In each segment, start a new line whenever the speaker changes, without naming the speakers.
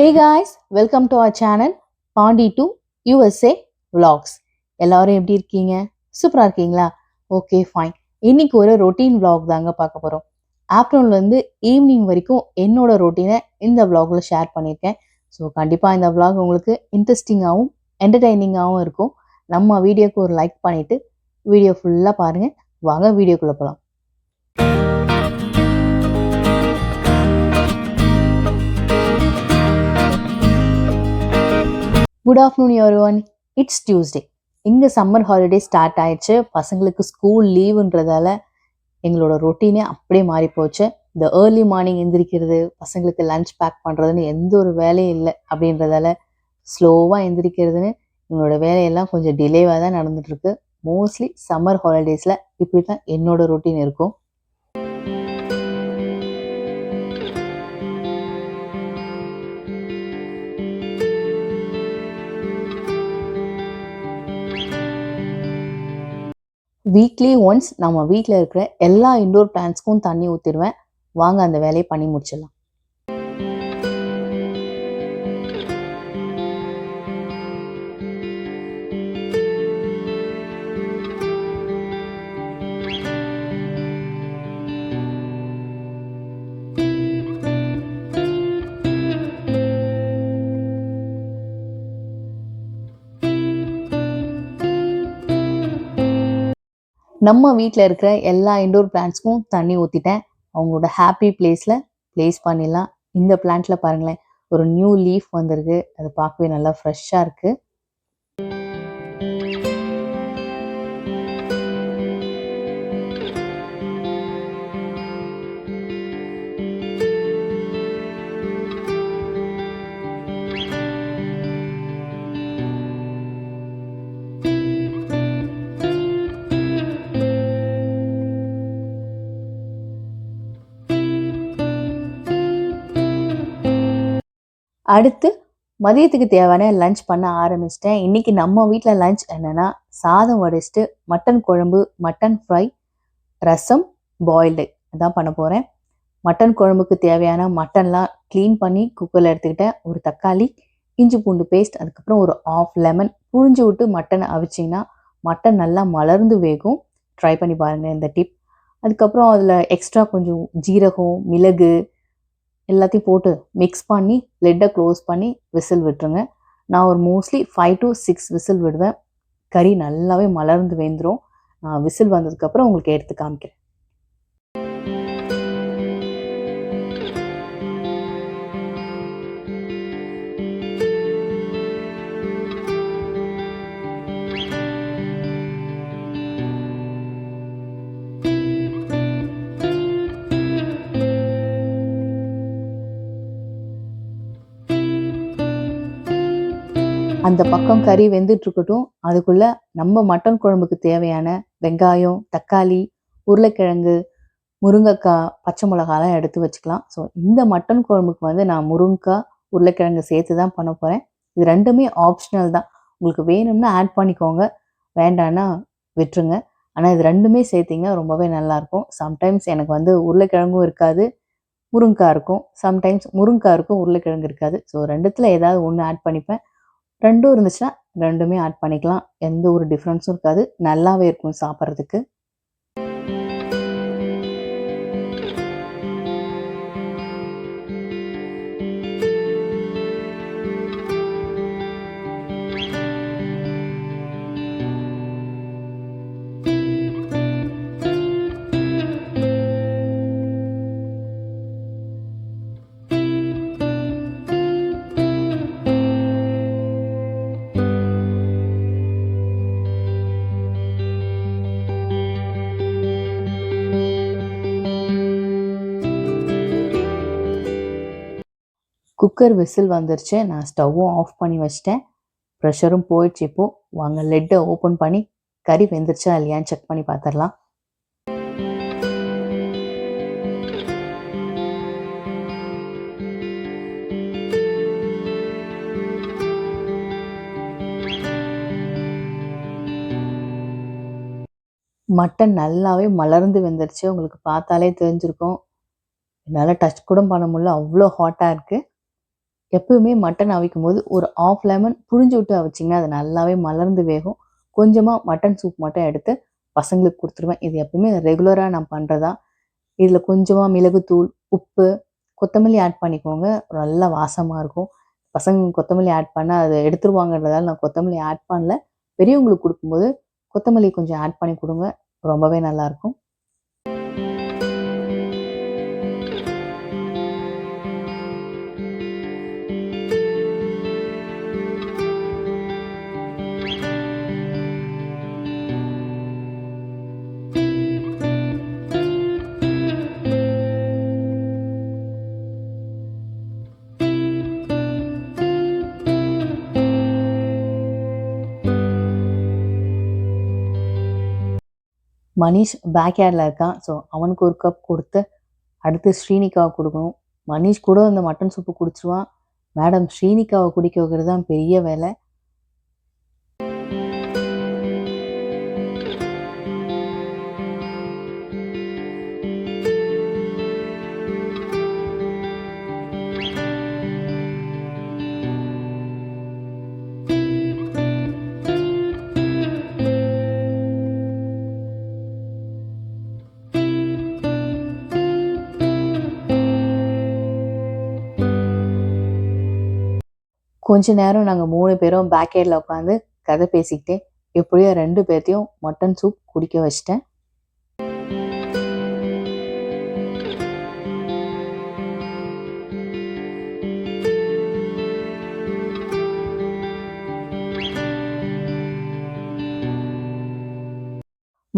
Hey guys, welcome to our channel Pandi to USA Vlogs. எல்லாரும் எப்படி இருக்கீங்க? சூப்பரா இருக்கீங்களா? Okay fine. இன்னைக்கு ஒரு ரொட்டீன் vlog தாங்க பார்க்க போறோம். ஆஃப்டர்நூன்லேருந்து ஈவினிங் வரைக்கும் என்னோட ரொட்டீனை இந்த vlogல ஷேர் பண்ணியிருக்கேன். ஸோ கண்டிப்பாக இந்த vlog உங்களுக்கு இன்ட்ரெஸ்டிங்காகவும் என்டர்டைனிங்காகவும் இருக்கும். நம்ம வீடியோக்கு ஒரு லைக் பண்ணிவிட்டு வீடியோ ஃபுல்லாக பாருங்கள். வாங்க வீடியோக்குள்ளே போகலாம். Good afternoon everyone. It's Tuesday. இங்கே சம்மர் ஹாலிடே ஸ்டார்ட் ஆயிடுச்சு. பசங்களுக்கு ஸ்கூல் லீவுன்றதால எங்களோட ரொட்டீனே அப்படியே மாறி போச்சு. இந்த ஏர்லி மார்னிங் எந்திரிக்கிறது, பசங்களுக்கு லஞ்ச் பேக் பண்ணுறதுன்னு எந்த ஒரு வேலையும் இல்லை அப்படின்றதால ஸ்லோவாக எந்திரிக்கிறதுன்னு எங்களோட வேலையெல்லாம் கொஞ்சம் டிலேவாக தான் நடந்துகிட்ருக்கு. மோஸ்ட்லி சம்மர் ஹாலிடேஸில் இப்படி தான் என்னோட ரொட்டீன் இருக்கும். வீக்லி ஒன்ஸ் நம்ம வீட்டில் இருக்கிற எல்லா இன்டோர் பிளான்ட்ஸ்க்கும் தண்ணி ஊற்றிடுவேன். வாங்க அந்த வேலையை பண்ணி முடிச்சிடலாம். நம்ம வீட்டில் இருக்கிற எல்லா இன்டோர் பிளான்ட்ஸ்க்கும் தண்ணி ஊற்றிட்டேன். அவங்களோட ஹாப்பி பிளேஸில் ப்ளேஸ் பண்ணிடலாம். இந்த பிளான்ட்டில் பாருங்களேன், ஒரு நியூ லீஃப் வந்திருக்கு. அது பார்க்கவே நல்லா ஃப்ரெஷ்ஷாக இருக்குது. அடுத்து மதியத்துக்கு தேவையான லஞ்ச் பண்ண ஆரம்பிச்சிட்டேன். இன்றைக்கி நம்ம வீட்டில் லஞ்ச் என்னென்னா, சாதம் வடிச்சிட்டு மட்டன் குழம்பு, மட்டன் ஃப்ரை, ரசம், பாயில்டு அதான் பண்ண போகிறேன். மட்டன் குழம்புக்கு தேவையான மட்டன்லாம் க்ளீன் பண்ணி குக்கரில் எடுத்துக்கிட்டேன். ஒரு தக்காளி, இஞ்சி பூண்டு பேஸ்ட், அதுக்கப்புறம் ஒரு ஆஃப் லெமன் புழிஞ்சு விட்டு மட்டனை அவிச்சிங்கன்னா மட்டன் நல்லா மலர்ந்து வேகும். ட்ரை பண்ணி பாருங்கள் இந்த டிப். அதுக்கப்புறம் அதில் எக்ஸ்ட்ரா கொஞ்சம் ஜீரகம், மிளகு எல்லாத்தையும் போட்டு மிக்ஸ் பண்ணி லிட்டை க்ளோஸ் பண்ணி விசில் விட்டுருங்க. நான் ஒரு மோஸ்ட்லி 5 to 6 விசில் விடுவேன். கறி நல்லாவே மலர்ந்து வெந்துடும். நான் விசில் வந்ததுக்கப்புறம் உங்களுக்கு எடுத்து காமிக்கிறேன். அந்த பக்கம் கறி வெந்துட்டு இருக்கட்டும். அதுக்குள்ளே நம்ம மட்டன் குழம்புக்கு தேவையான வெங்காயம், தக்காளி, உருளைக்கிழங்கு, முருங்கைக்காய், பச்சை மிளகாலாம் எடுத்து வச்சுக்கலாம். ஸோ இந்த மட்டன் குழம்புக்கு வந்து நான் முருங்கைக்காய், உருளைக்கிழங்கு சேர்த்து தான் பண்ண போகிறேன். இது ரெண்டுமே ஆப்ஷனல் தான். உங்களுக்கு வேணும்னா ஆட் பண்ணிக்கோங்க, வேண்டான்னா விட்டுருங்க. ஆனால் இது ரெண்டுமே சேர்த்திங்கன்னா ரொம்பவே நல்லாயிருக்கும். சம்டைம்ஸ் எனக்கு வந்து உருளைக்கிழங்கும் இருக்காது, முருங்கைக்காய் இருக்கும். சம்டைம்ஸ் முருங்கைக்காய் இருக்கும், உருளைக்கிழங்கு இருக்காது. ஸோ ரெண்டுத்தில் ஏதாவது ஒன்று ஆட் பண்ணிப்பேன். ரெண்டும் இருந்துச்சுன்னா ரெண்டுமே ஆட் பண்ணிக்கலாம். எந்த ஒரு டிஃப்ரென்ஸும் இருக்காது. நல்லாவே இருக்கும் சாப்பிட்றதுக்கு. குக்கர் விசில் வந்துருச்சு. நான் ஸ்டவ்வும் ஆஃப் பண்ணி வச்சிட்டேன். ப்ரெஷரும் போயிடுச்சு. இப்போது வாங்க லிட்டை ஓப்பன் பண்ணி கறி வெந்துருச்சா இல்லையான்னு செக் பண்ணி பார்த்துடலாம். மட்டன் நல்லாவே மலர்ந்து வெந்துருச்சு. உங்களுக்கு பார்த்தாலே தெரிஞ்சிருக்கும். என்னால் டச் கூட பண்ண முடியல, அவ்வளோ ஹாட்டாக இருக்குது. எப்பவுமே மட்டன் அவிக்கும்போது ஒரு ஆஃப் லெமன் புழிஞ்சு விட்டு அவிச்சிங்கன்னா அது நல்லாவே மலர்ந்து வேகும். கொஞ்சமாக மட்டன் சூப் மட்டும் எடுத்து பசங்களுக்கு கொடுத்துருவேன். இது எப்பவுமே ரெகுலராக நான் பண்ணுறதா. இதில் கொஞ்சமாக மிளகுத்தூள், உப்பு, கொத்தமல்லி ஆட் பண்ணிக்கோங்க. நல்லா வாசமாக இருக்கும். பசங்க கொத்தமல்லி ஆட் பண்ணால் அதை எடுத்துருவாங்கன்றதால நான் கொத்தமல்லி ஆட் பண்ணல. பெரியவங்களுக்கு கொடுக்கும்போது கொத்தமல்லி கொஞ்சம் ஆட் பண்ணி கொடுங்க. ரொம்பவே நல்லாயிருக்கும். மனிஷ் பேக்யார்டில் இருக்கான். ஸோ அவனுக்கு ஒரு கப் கொடுத்து அடுத்து ஸ்ரீனிகாவை கொடுக்கணும். மனிஷ் கூட இந்த மட்டன் சூப்பு குடிச்சிருவான். மேடம் ஸ்ரீனிகாவை குடிக்க வைக்கிறது தான் பெரிய வேலை. கொஞ்ச நேரம் நாங்கள் 3 பேரும் பேக்யார்டில் உட்காந்து கதை பேசிக்கிட்டே எப்படியோ 2 பேர்த்தையும் மட்டன் சூப் குடிக்க வச்சிட்டேன்.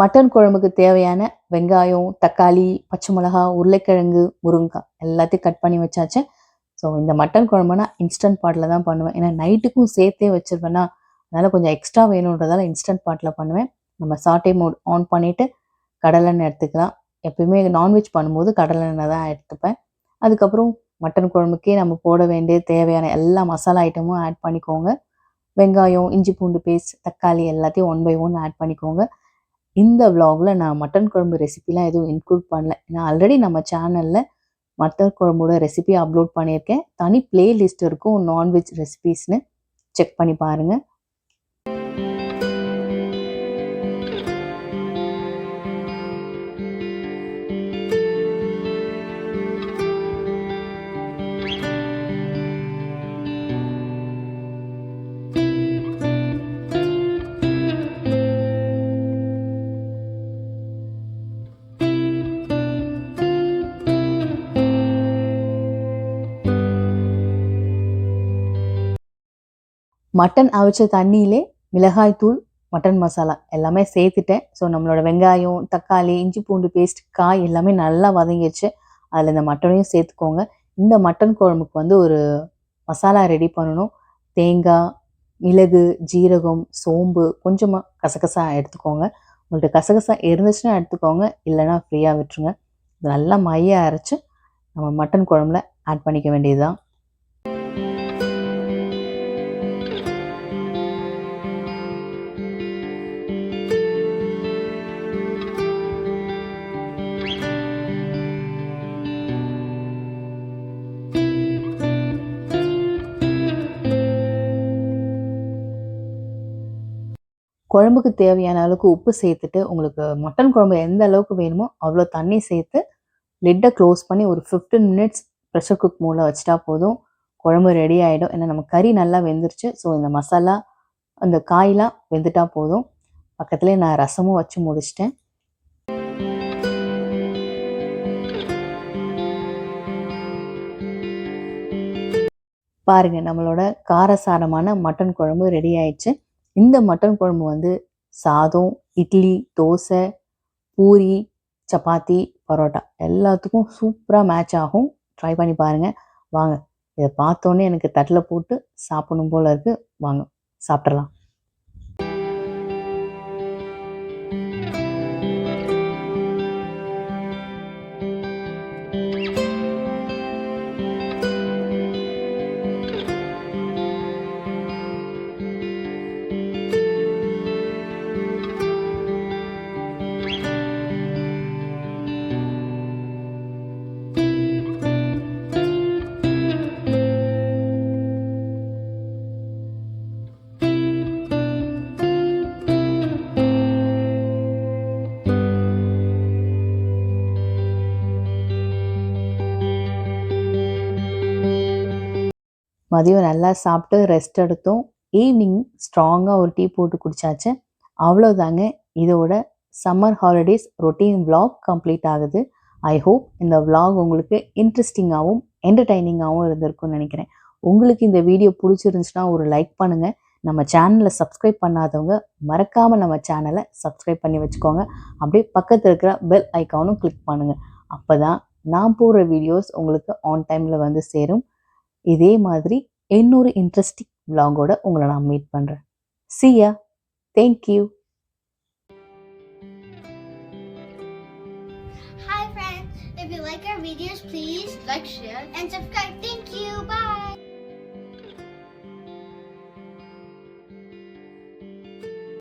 மட்டன் குழம்புக்கு தேவையான வெங்காயம், தக்காளி, பச்சை மிளகா, உருளைக்கிழங்கு, முருங்கைக்காய் எல்லாத்தையும் கட் பண்ணி வச்சாச்சு. ஸோ இந்த மட்டன் குழம்புனா இன்ஸ்டன்ட் பாட்டில் தான் பண்ணுவேன். ஏன்னா நைட்டுக்கும் சேர்த்தே வச்சிருவேன்னா அதனால் கொஞ்சம் எக்ஸ்ட்ரா வேணுன்றதால இன்ஸ்டன்ட் பாட்டில் பண்ணுவேன். நம்ம சாட்டே மோட் ஆன் பண்ணிவிட்டு கடலெண்ணெய் எடுத்துக்கலாம். எப்பயுமே நான்வெஜ் பண்ணும்போது கடலெண்ணெய் தான் எடுத்துப்பேன். அதுக்கப்புறம் மட்டன் குழம்புக்கே நம்ம போட வேண்டிய தேவையான எல்லா மசாலா ஐட்டமும் ஆட் பண்ணிக்கோங்க. வெங்காயம், இஞ்சி பூண்டு பேஸ்ட், தக்காளி எல்லாத்தையும் 1 பை 1 ஆட் பண்ணிக்கோங்க. இந்த விலாகில் நான் மட்டன் குழம்பு ரெசிபிலாம் எதுவும் இன்க்ளூட் பண்ணல. ஏன்னா ஆல்ரெடி நம்ம சேனலில் மட்டன் குழம்போட ரெசிபி அப்லோட் பண்ணியிருக்கேன். தனி பிளேலிஸ்ட் இருக்கும் நான்வெஜ் ரெசிபீஸ்னு செக் பண்ணி பாருங்கள். மட்டன் அவிச்ச தண்ணியிலே மிளகாய்த்தூள், மட்டன் மசாலா எல்லாமே சேர்த்துட்டேன். ஸோ நம்மளோட வெங்காயம், தக்காளி, இஞ்சி பூண்டு பேஸ்ட், காய் எல்லாமே நல்லா வதங்கிடுச்சு. அதில் இந்த மட்டனையும் சேர்த்துக்கோங்க. இந்த மட்டன் குழம்புக்கு வந்து ஒரு மசாலா ரெடி பண்ணணும். தேங்காய், மிளகு, ஜீரகம், சோம்பு, கொஞ்சமாக கசகசா எடுத்துக்கோங்க. உங்கள்கிட்ட கசகசா இருந்துச்சுன்னா எடுத்துக்கோங்க, இல்லைன்னா ஃப்ரீயாக விட்டுருங்க. இது நல்லா மைய அரைச்சி நம்ம மட்டன் குழம்புல ஆட் பண்ணிக்க வேண்டியது தான். குழம்புக்கு தேவையான அளவுக்கு உப்பு சேர்த்துட்டு உங்களுக்கு மட்டன் குழம்பு எந்த அளவுக்கு வேணுமோ அவ்வளோ தண்ணி சேர்த்து லிட்டை க்ளோஸ் பண்ணி ஒரு 15 மினிட்ஸ் ப்ரெஷர் குக் மூடில் வச்சுட்டா போதும். குழம்பு ரெடி ஆகிடும். ஏன்னா நம்ம கறி நல்லா வெந்துருச்சு. ஸோ இந்த மசாலா அந்த காயெலாம் வெந்துட்டா போதும். பக்கத்துலேயே நான் ரசமும் வச்சு முடிச்சிட்டேன். பாருங்கள், நம்மளோட காரசாரமான மட்டன் குழம்பு ரெடி ஆயிடுச்சு. இந்த மட்டன் குழம்பு வந்து சாதம், இட்லி, தோசை, பூரி, சப்பாத்தி, பரோட்டா எல்லாத்துக்கும் சூப்பராக மேட்ச் ஆகும். ட்ரை பண்ணி பாருங்கள். வாங்க, இதை பார்த்தோன்னே எனக்கு தட்டில் போட்டு சாப்பிடணும் போல் இருக்குது. வாங்க சாப்பிட்றலாம். மதியம் நல்லா சாப்பிட்டு ரெஸ்ட் எடுத்தோம். ஈவினிங் ஸ்ட்ராங்காக ஒரு டீ போட்டு குடித்தாச்சு. அவ்வளோதாங்க, இதோட summer holidays routine vlog complete ஆகுது. ஐ ஹோப் இந்த vlog உங்களுக்கு இன்ட்ரெஸ்டிங்காகவும் என்டர்டைனிங்காகவும் இருந்திருக்கும்னு நினைக்கிறேன். உங்களுக்கு இந்த வீடியோ பிடிச்சிருந்துச்சுன்னா ஒரு லைக் பண்ணுங்கள். நம்ம சேனலை சப்ஸ்கிரைப் பண்ணாதவங்க மறக்காமல் நம்ம சேனலை சப்ஸ்கிரைப் பண்ணி வச்சுக்கோங்க. அப்படியே பக்கத்தில் இருக்கிற பெல் ஐக்கானும் கிளிக் பண்ணுங்கள். அப்போ தான் நான் போடுற வீடியோஸ் உங்களுக்கு ஆன் டைமில் வந்து சேரும். இதே மாதிரி இன்னொரு இன்ட்ரெஸ்டிங் vlogஓட உங்களை நான் மீட் பண்ணுறேன். See ya. Thank you.
Hi friends, if you like our videos, please like, share, and subscribe. Thank you. Bye.